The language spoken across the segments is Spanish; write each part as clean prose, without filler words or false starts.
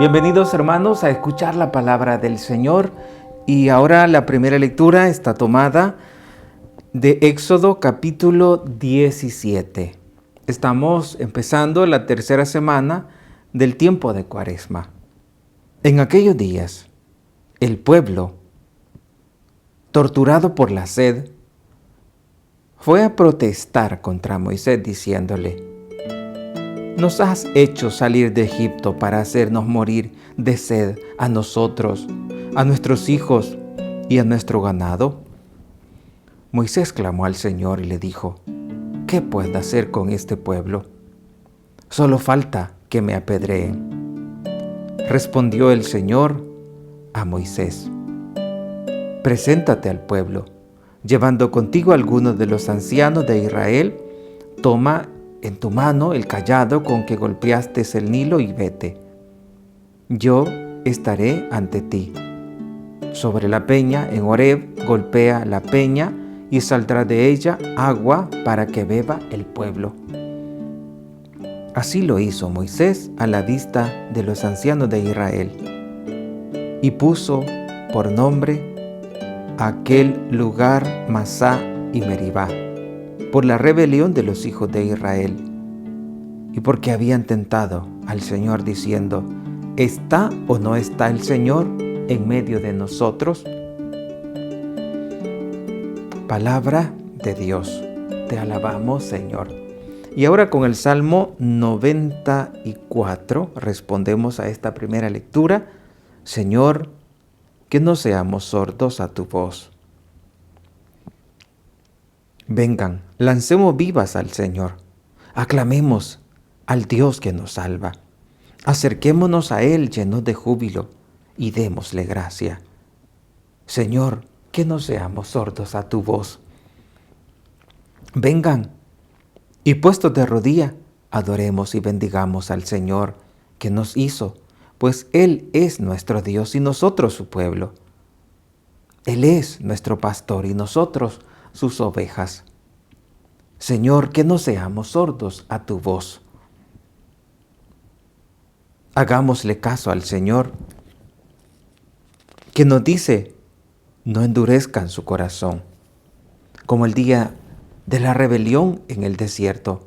Bienvenidos hermanos a escuchar la palabra del Señor, y ahora la primera lectura está tomada de Éxodo capítulo 17. Estamos empezando la tercera semana del tiempo de Cuaresma. En aquellos días, el pueblo, torturado por la sed, fue a protestar contra Moisés diciéndole: «Nos has hecho salir de Egipto para hacernos morir de sed a nosotros, a nuestros hijos y a nuestro ganado». Moisés clamó al Señor y le dijo: «¿Qué puedo hacer con este pueblo? Solo falta que me apedreen». Respondió el Señor a Moisés: «Preséntate al pueblo, llevando contigo a algunos de los ancianos de Israel. Toma en tu mano el cayado con que golpeaste el Nilo y vete. Yo estaré ante ti. Sobre la peña en Horeb golpea la peña y saldrá de ella agua para que beba el pueblo». Así lo hizo Moisés a la vista de los ancianos de Israel, y puso por nombre a aquel lugar Masá y Meribá, por la rebelión de los hijos de Israel, y porque habían tentado al Señor diciendo: ¿está o no está el Señor en medio de nosotros? Palabra de Dios. Te alabamos, Señor. Y ahora con el Salmo 94 respondemos a esta primera lectura: Señor, que no seamos sordos a tu voz. Vengan, lancemos vivas al Señor, aclamemos al Dios que nos salva. Acerquémonos a Él llenos de júbilo y démosle gracia. Señor, que no seamos sordos a tu voz. Vengan, y puestos de rodilla, adoremos y bendigamos al Señor que nos hizo, pues Él es nuestro Dios y nosotros su pueblo. Él es nuestro pastor y nosotros sus ovejas. Señor, que no seamos sordos a tu voz. Hagámosle caso al Señor, que nos dice: no endurezcan su corazón, como el día de la rebelión en el desierto,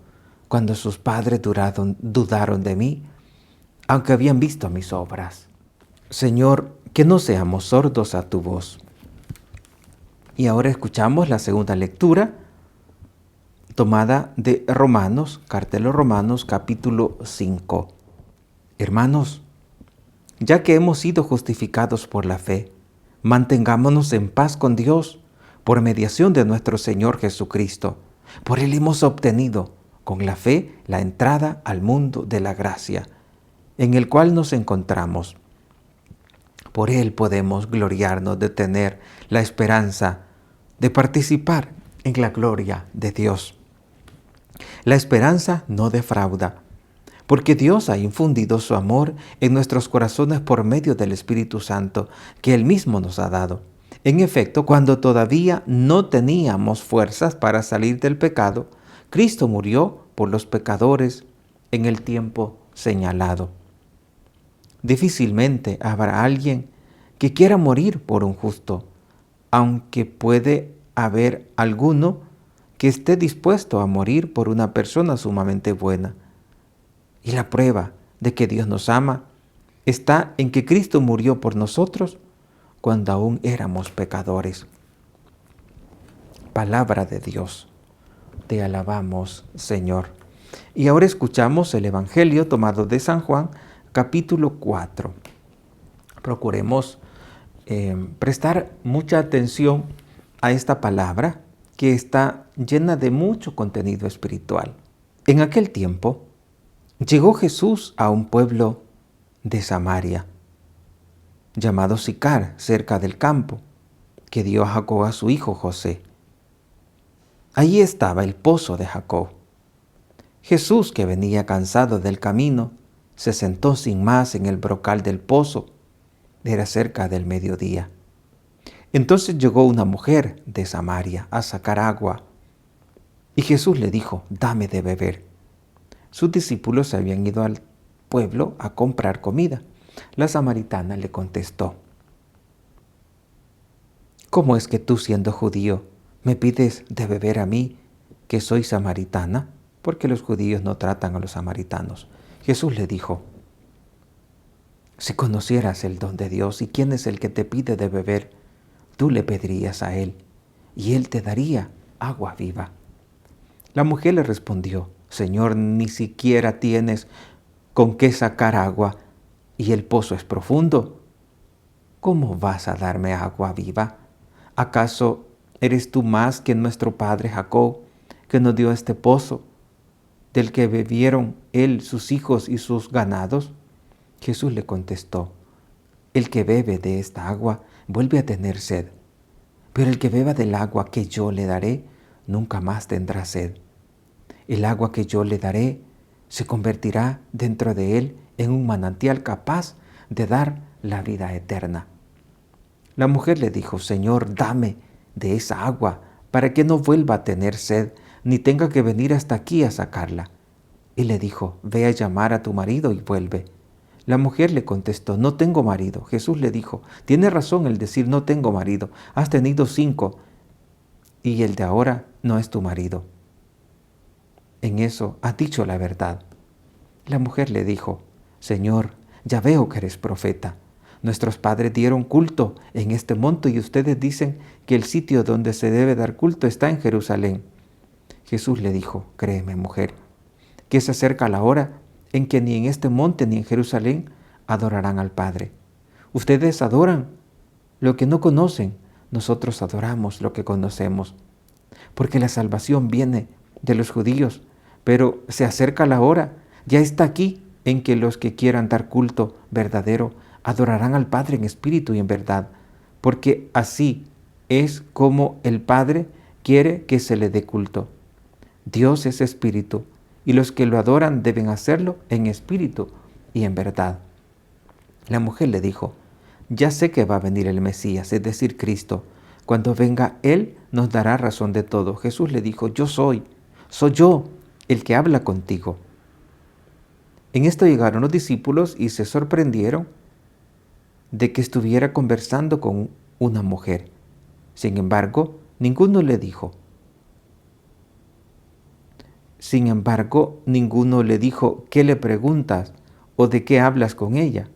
cuando sus padres dudaron de mí, aunque habían visto mis obras. Señor, que no seamos sordos a tu voz. Y ahora escuchamos la segunda lectura, tomada de Romanos, carta de los Romanos, capítulo 5. Hermanos, ya que hemos sido justificados por la fe, mantengámonos en paz con Dios por mediación de nuestro Señor Jesucristo. Por Él hemos obtenido, con la fe, la entrada al mundo de la gracia, en el cual nos encontramos. Por Él podemos gloriarnos de tener la esperanza de participar en la gloria de Dios. La esperanza no defrauda, porque Dios ha infundido su amor en nuestros corazones por medio del Espíritu Santo que Él mismo nos ha dado. En efecto, cuando todavía no teníamos fuerzas para salir del pecado, Cristo murió por los pecadores en el tiempo señalado. Difícilmente habrá alguien que quiera morir por un justo, aunque puede haber alguno que esté dispuesto a morir por una persona sumamente buena. Y la prueba de que Dios nos ama está en que Cristo murió por nosotros cuando aún éramos pecadores. Palabra de Dios. Te alabamos, Señor. Y ahora escuchamos el Evangelio tomado de San Juan, capítulo 4. Procuremos prestar mucha atención a esta palabra que está llena de mucho contenido espiritual. En aquel tiempo, llegó Jesús a un pueblo de Samaria, llamado Sicar, cerca del campo, que dio a Jacob a su hijo José. Allí estaba el pozo de Jacob. Jesús, que venía cansado del camino, se sentó sin más en el brocal del pozo. Era cerca del mediodía. Entonces llegó una mujer de Samaria a sacar agua, y Jesús le dijo: «Dame de beber». Sus discípulos habían ido al pueblo a comprar comida, La samaritana le contestó: ¿cómo es que tú, siendo judío, me pides de beber a mí, que soy samaritana? Porque los judíos no tratan a los samaritanos. Jesús le dijo: si conocieras el don de Dios y quién es el que te pide de beber, tú le pedirías a él, y él te daría agua viva. La mujer le respondió: Señor, ni siquiera tienes con qué sacar agua, y el pozo es profundo. ¿Cómo vas a darme agua viva? ¿Acaso eres tú más que nuestro padre Jacob, que nos dio este pozo, del que bebieron él, sus hijos y sus ganados? Jesús le contestó: el que bebe de esta agua vuelve a tener sed, pero el que beba del agua que yo le daré, nunca más tendrá sed. El agua que yo le daré se convertirá dentro de él en un manantial capaz de dar la vida eterna. La mujer le dijo: Señor, dame de esa agua para que no vuelva a tener sed, ni tenga que venir hasta aquí a sacarla. Y le dijo: ve a llamar a tu marido y vuelve. La mujer le contestó: no tengo marido. Jesús le dijo: tienes razón el decir no tengo marido. Has tenido 5 y el de ahora no es tu marido. En eso has dicho la verdad. La mujer le dijo: Señor, ya veo que eres profeta. Nuestros padres dieron culto en este monte y ustedes dicen que el sitio donde se debe dar culto está en Jerusalén. Jesús le dijo: créeme, mujer, que se acerca la hora en que ni en este monte ni en Jerusalén adorarán al Padre. Ustedes adoran lo que no conocen, nosotros adoramos lo que conocemos, porque la salvación viene de los judíos, pero se acerca la hora, ya está aquí, en que los que quieran dar culto verdadero adorarán al Padre en espíritu y en verdad, porque así es como el Padre quiere que se le dé culto. Dios es espíritu, y los que lo adoran deben hacerlo en espíritu y en verdad. La mujer le dijo: ya sé que va a venir el Mesías, es decir, Cristo. Cuando venga Él, nos dará razón de todo. Jesús le dijo: soy yo el que habla contigo. En esto llegaron los discípulos y se sorprendieron de que estuviera conversando con una mujer. Sin embargo, ninguno le dijo: ¿qué le preguntas o de qué hablas con ella?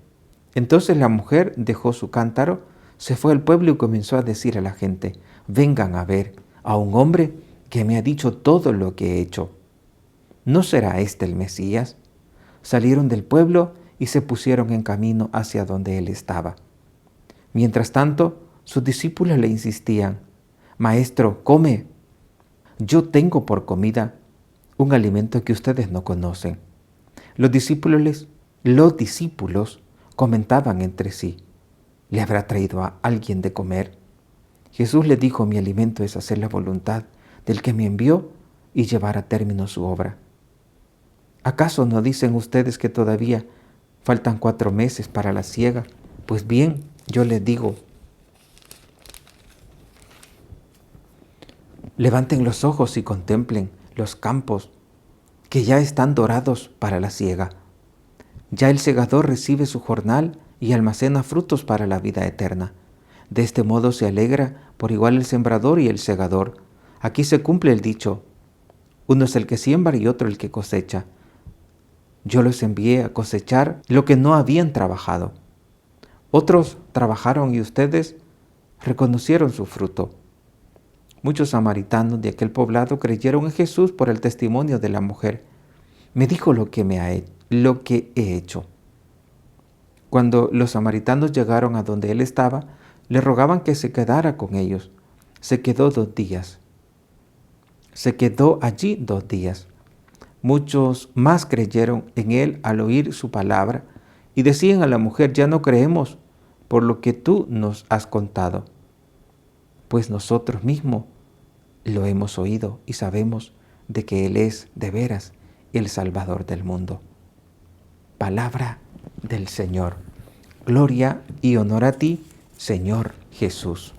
Entonces la mujer dejó su cántaro, se fue al pueblo y comenzó a decir a la gente: vengan a ver a un hombre que me ha dicho todo lo que he hecho. ¿No será este el Mesías? Salieron del pueblo y se pusieron en camino hacia donde él estaba. Mientras tanto, sus discípulos le insistían: Maestro, come. Yo tengo por comida un alimento que ustedes no conocen. Los discípulos comentaban entre sí: ¿le habrá traído a alguien de comer? Jesús le dijo: mi alimento es hacer la voluntad del que me envió y llevar a término su obra. ¿Acaso no dicen ustedes que todavía faltan 4 meses para la siega? Pues bien, yo les digo, levanten los ojos y contemplen los campos que ya están dorados para la siega. Ya el segador recibe su jornal y almacena frutos para la vida eterna. De este modo se alegra por igual el sembrador y el segador. Aquí se cumple el dicho: uno es el que siembra y otro el que cosecha. Yo los envié a cosechar lo que no habían trabajado. Otros trabajaron y ustedes reconocieron su fruto. Muchos samaritanos de aquel poblado creyeron en Jesús por el testimonio de la mujer. Me dijo lo que he hecho. Cuando los samaritanos llegaron a donde él estaba, le rogaban que se quedara con ellos. Se quedó 2 días. Se quedó allí 2 días. Muchos más creyeron en él al oír su palabra y decían a la mujer: ya no creemos por lo que tú nos has contado, pues nosotros mismos lo hemos oído y sabemos de que Él es de veras el Salvador del mundo. Palabra del Señor. Gloria y honor a ti, Señor Jesús.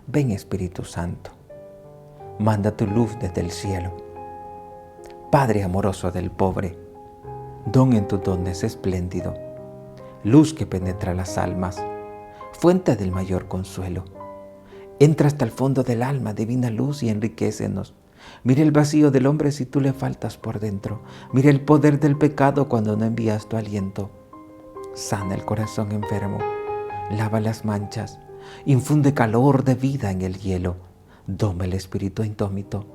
Ven, Espíritu Santo, manda tu luz desde el cielo. Padre amoroso del pobre, don en tus dones espléndido, luz que penetra las almas, fuente del mayor consuelo. Entra hasta el fondo del alma, divina luz, y enriquécenos. Mira el vacío del hombre si tú le faltas por dentro. Mira el poder del pecado cuando no envías tu aliento. Sana el corazón enfermo, lava las manchas, infunde calor de vida en el hielo, doma el espíritu indómito,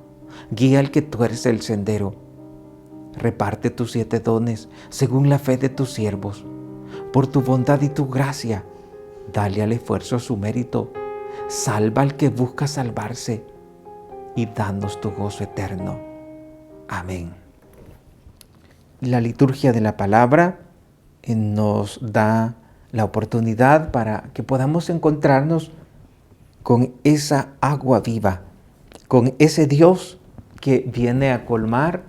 guía al que tuerce el sendero. Reparte tus 7 dones según la fe de tus siervos. Por tu bondad y tu gracia, dale al esfuerzo su mérito. Salva al que busca salvarse y danos tu gozo eterno. Amén. La liturgia de la palabra nos da la oportunidad para que podamos encontrarnos con esa agua viva, con ese Dios que viene a colmar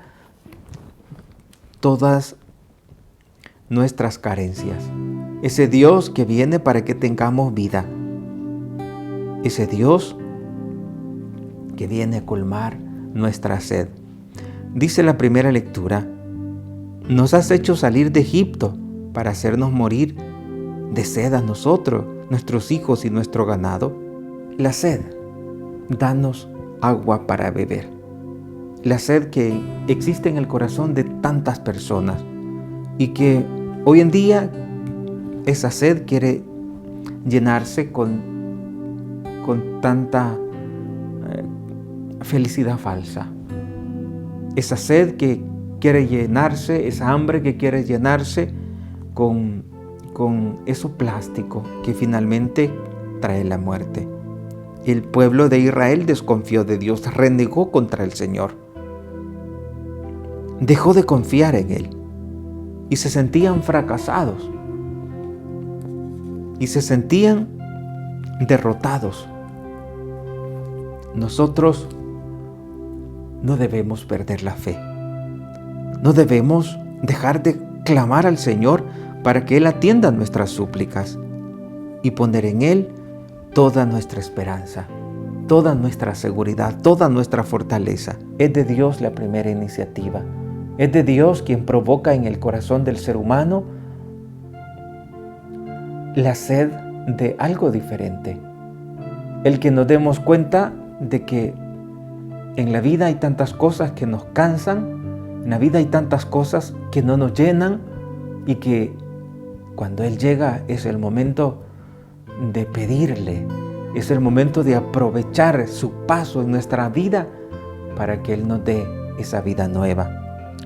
todas nuestras carencias. Ese Dios que viene para que tengamos vida. Ese Dios que viene a colmar nuestra sed. Dice la primera lectura: nos has hecho salir de Egipto para hacernos morir de sed a nosotros, nuestros hijos y nuestro ganado. La sed, danos agua para beber. La sed que existe en el corazón de tantas personas y que hoy en día esa sed quiere llenarse con tanta felicidad falsa. Esa sed que quiere llenarse, esa hambre que quiere llenarse con eso plástico que finalmente trae la muerte. El pueblo de Israel desconfió de Dios, renegó contra el Señor. Dejó de confiar en Él y se sentían fracasados y se sentían derrotados. Nosotros no debemos perder la fe. No debemos dejar de clamar al Señor para que Él atienda nuestras súplicas y poner en Él toda nuestra esperanza, toda nuestra seguridad, toda nuestra fortaleza. Es de Dios la primera iniciativa. Es de Dios quien provoca en el corazón del ser humano la sed de algo diferente. El que nos demos cuenta de que en la vida hay tantas cosas que nos cansan, en la vida hay tantas cosas que no nos llenan y que cuando Él llega es el momento de pedirle, es el momento de aprovechar su paso en nuestra vida para que Él nos dé esa vida nueva,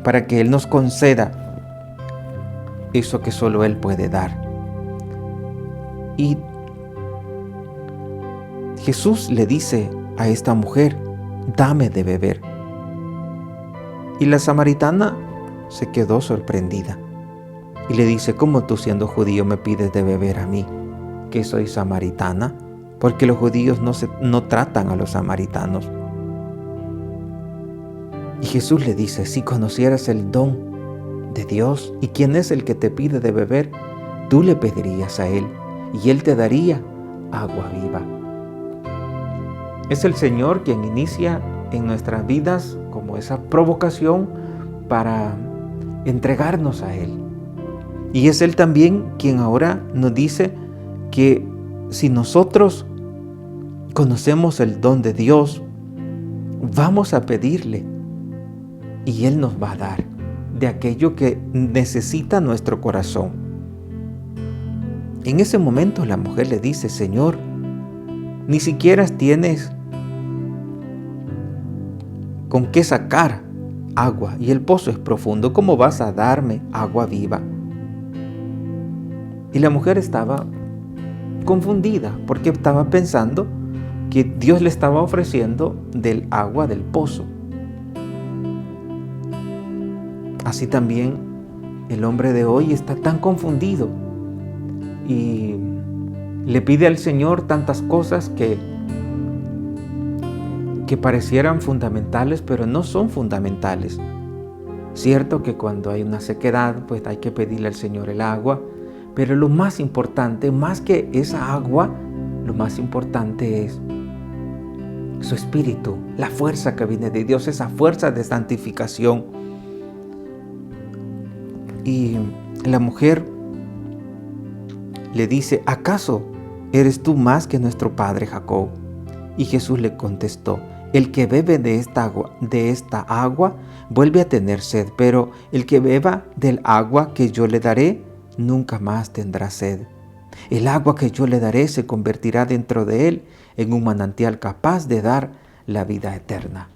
para que Él nos conceda eso que solo Él puede dar. Y Jesús le dice a esta mujer: dame de beber. Y la samaritana se quedó sorprendida y le dice: ¿cómo tú, siendo judío, me pides de beber a mí, que soy samaritana? Porque los judíos no tratan a los samaritanos. Y Jesús le dice: si conocieras el don de Dios y quién es el que te pide de beber, tú le pedirías a Él y Él te daría agua viva. Es el Señor quien inicia en nuestras vidas como esa provocación para entregarnos a Él. Y es Él también quien ahora nos dice que si nosotros conocemos el don de Dios, vamos a pedirle y Él nos va a dar de aquello que necesita nuestro corazón. En ese momento la mujer le dice: Señor, ni siquiera tienes con qué sacar agua y el pozo es profundo. ¿Cómo vas a darme agua viva? Y la mujer estaba confundida porque estaba pensando que Dios le estaba ofreciendo del agua del pozo. Así también el hombre de hoy está tan confundido y le pide al Señor tantas cosas que parecieran fundamentales, pero no son fundamentales. Cierto que cuando hay una sequedad, pues hay que pedirle al Señor el agua, pero lo más importante, más que esa agua, lo más importante es su espíritu, la fuerza que viene de Dios, esa fuerza de santificación. Y la mujer le dice: ¿acaso eres tú más que nuestro padre Jacob? Y Jesús le contestó: el que bebe de esta agua vuelve a tener sed, pero el que beba del agua que yo le daré nunca más tendrá sed. El agua que yo le daré se convertirá dentro de él en un manantial capaz de dar la vida eterna.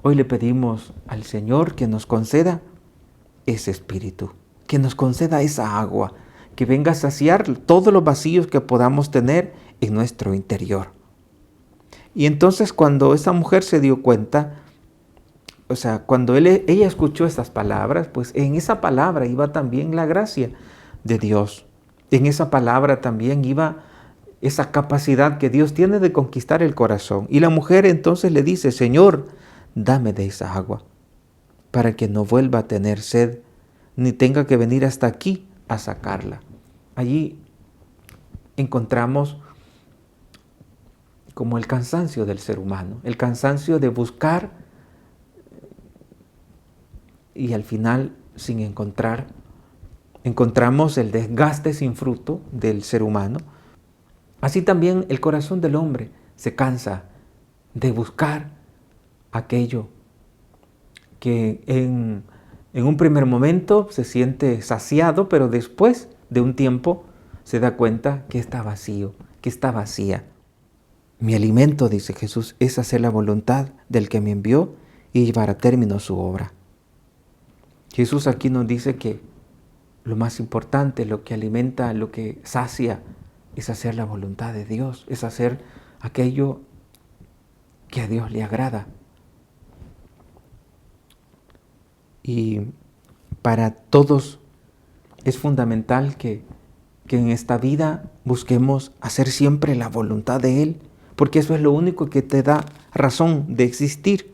Hoy le pedimos al Señor que nos conceda ese espíritu, que nos conceda esa agua, que venga a saciar todos los vacíos que podamos tener en nuestro interior. Y entonces cuando esa mujer se dio cuenta, cuando ella escuchó estas palabras, pues en esa palabra iba también la gracia de Dios. En esa palabra también iba esa capacidad que Dios tiene de conquistar el corazón. Y la mujer entonces le dice: Señor, dame de esa agua, para que no vuelva a tener sed, ni tenga que venir hasta aquí a sacarla. Allí encontramos como el cansancio del ser humano, el cansancio de buscar y al final sin encontrar. Encontramos el desgaste sin fruto del ser humano. Así también el corazón del hombre se cansa de buscar aquello que en un primer momento se siente saciado, pero después de un tiempo se da cuenta que está vacío, que está vacía. Mi alimento, dice Jesús, es hacer la voluntad del que me envió y llevar a término su obra. Jesús aquí nos dice que lo más importante, lo que alimenta, lo que sacia, es hacer la voluntad de Dios, es hacer aquello que a Dios le agrada. Y para todos es fundamental que en esta vida busquemos hacer siempre la voluntad de Él, porque eso es lo único que te da razón de existir.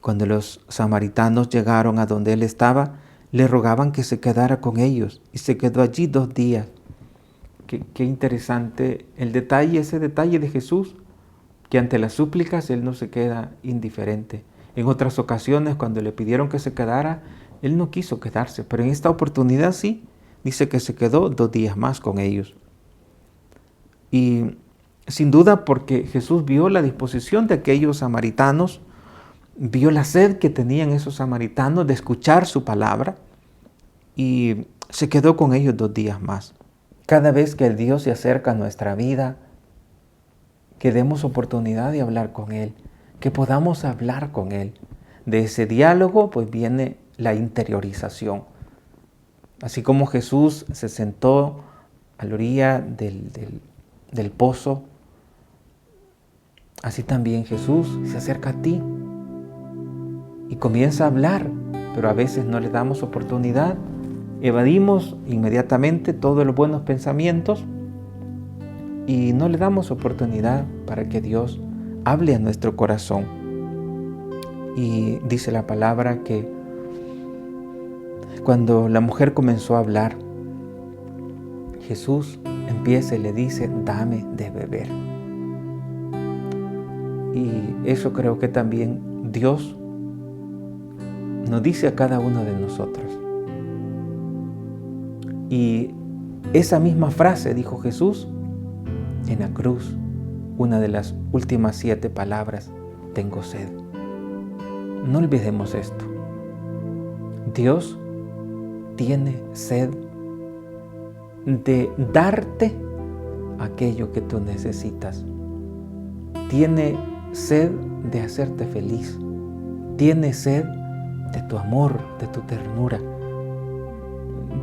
Cuando los samaritanos llegaron a donde Él estaba, le rogaban que se quedara con ellos y se quedó allí 2 días. Qué interesante ese detalle de Jesús, que ante las súplicas Él no se queda indiferente. En otras ocasiones, cuando le pidieron que se quedara, Él no quiso quedarse, pero en esta oportunidad sí, dice que se quedó 2 días más con ellos. Y sin duda porque Jesús vio la disposición de aquellos samaritanos, vio la sed que tenían esos samaritanos de escuchar su palabra y se quedó con ellos 2 días más. Cada vez que el Dios se acerca a nuestra vida, que demos oportunidad de hablar con Él, que podamos hablar con Él. De ese diálogo pues viene la interiorización. Así como Jesús se sentó a la orilla del pozo, así también Jesús se acerca a ti y comienza a hablar, pero a veces no le damos oportunidad, evadimos inmediatamente todos los buenos pensamientos y no le damos oportunidad para que Dios hable a nuestro corazón. Y dice la palabra que cuando la mujer comenzó a hablar, Jesús empieza y le dice: dame de beber. Y eso creo que también Dios nos dice a cada uno de nosotros. Y esa misma frase dijo Jesús en la cruz, una de las últimas 7 palabras: tengo sed. No olvidemos esto. Dios tiene sed de darte aquello que tú necesitas. Tiene sed de hacerte feliz. Tiene sed de tu amor, de tu ternura.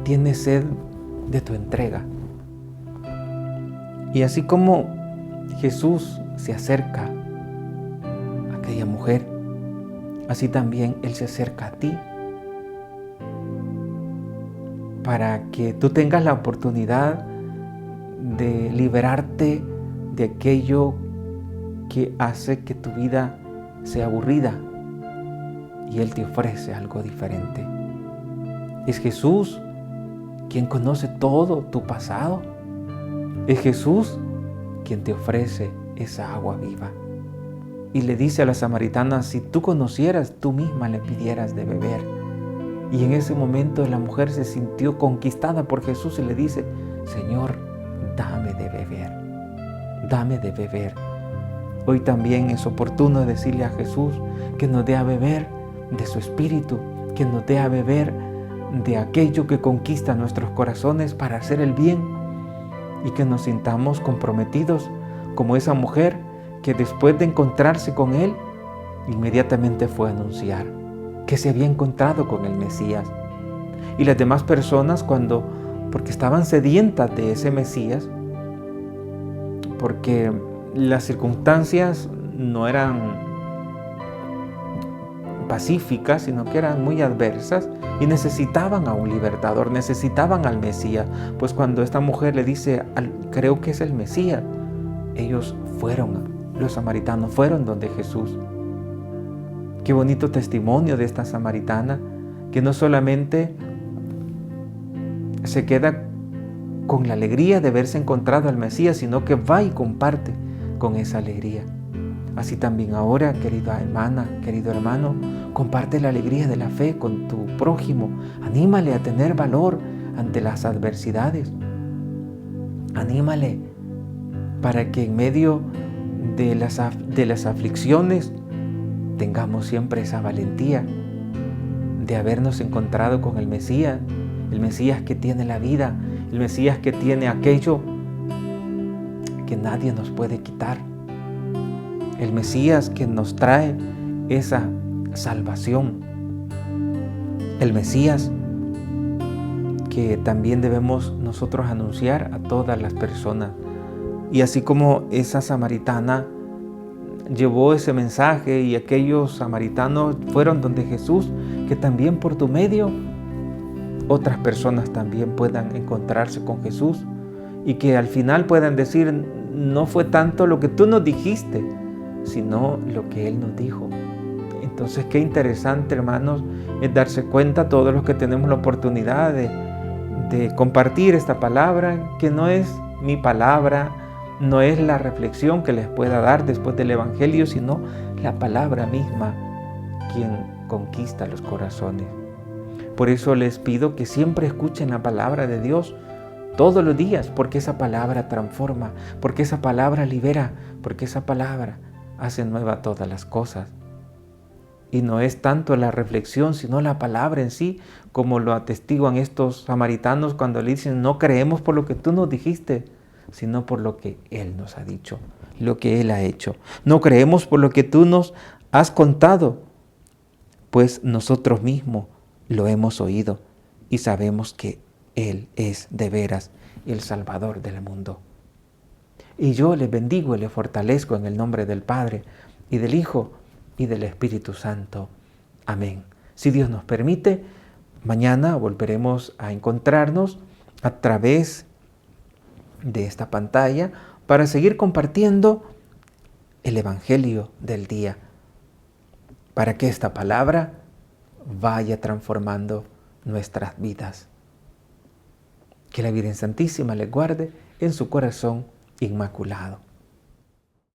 Tiene sed de tu entrega. Y así como Jesús se acerca a aquella mujer, así también Él se acerca a ti, para que tú tengas la oportunidad de liberarte de aquello que hace que tu vida sea aburrida, y Él te ofrece algo diferente. Es Jesús quien conoce todo tu pasado. Es Jesús quien te ofrece esa agua viva. Y le dice a la samaritana: si tú conocieras, tú misma le pidieras de beber. Y en ese momento la mujer se sintió conquistada por Jesús y le dice: Señor, dame de beber, dame de beber. Hoy también es oportuno decirle a Jesús que nos dé a beber de su Espíritu, que nos dé a beber de aquello que conquista nuestros corazones para hacer el bien, y que nos sintamos comprometidos como esa mujer que después de encontrarse con Él, inmediatamente fue a anunciar que se había encontrado con el Mesías. Y las demás personas, porque estaban sedientas de ese Mesías, porque las circunstancias no eran pacíficas, sino que eran muy adversas, y necesitaban a un libertador, necesitaban al Mesías. Pues cuando esta mujer le dice: creo que es el Mesías, los samaritanos fueron donde Jesús. Qué bonito testimonio de esta samaritana, que no solamente se queda con la alegría de haberse encontrado al Mesías, sino que va y comparte con esa alegría. Así también ahora, querida hermana, querido hermano, comparte la alegría de la fe con tu prójimo. Anímale a tener valor ante las adversidades. Anímale para que en medio de las aflicciones tengamos siempre esa valentía de habernos encontrado con el Mesías que tiene la vida, el Mesías que tiene aquello que nadie nos puede quitar, el Mesías que nos trae esa salvación, el Mesías que también debemos nosotros anunciar a todas las personas. Y así como esa samaritana llevó ese mensaje y aquellos samaritanos fueron donde Jesús, que también por tu medio otras personas también puedan encontrarse con Jesús y que al final puedan decir: no fue tanto lo que tú nos dijiste, sino lo que Él nos dijo. Entonces, qué interesante, hermanos, es darse cuenta todos los que tenemos la oportunidad de compartir esta palabra, que no es mi palabra, no es la reflexión que les pueda dar después del Evangelio, sino la palabra misma quien conquista los corazones. Por eso les pido que siempre escuchen la palabra de Dios todos los días, porque esa palabra transforma, porque esa palabra libera, porque esa palabra hace nueva todas las cosas. Y no es tanto la reflexión, sino la palabra en sí, como lo atestiguan estos samaritanos cuando le dicen: no creemos por lo que tú nos dijiste, sino por lo que Él nos ha dicho, lo que Él ha hecho. No creemos por lo que tú nos has contado, pues nosotros mismos lo hemos oído y sabemos que Él es de veras el Salvador del mundo. Y yo les bendigo y les fortalezco en el nombre del Padre y del Hijo y del Espíritu Santo. Amén. Si Dios nos permite, mañana volveremos a encontrarnos a través de esta pantalla para seguir compartiendo el Evangelio del día, para que esta palabra vaya transformando nuestras vidas. Que la Virgen Santísima les guarde en su corazón inmaculado.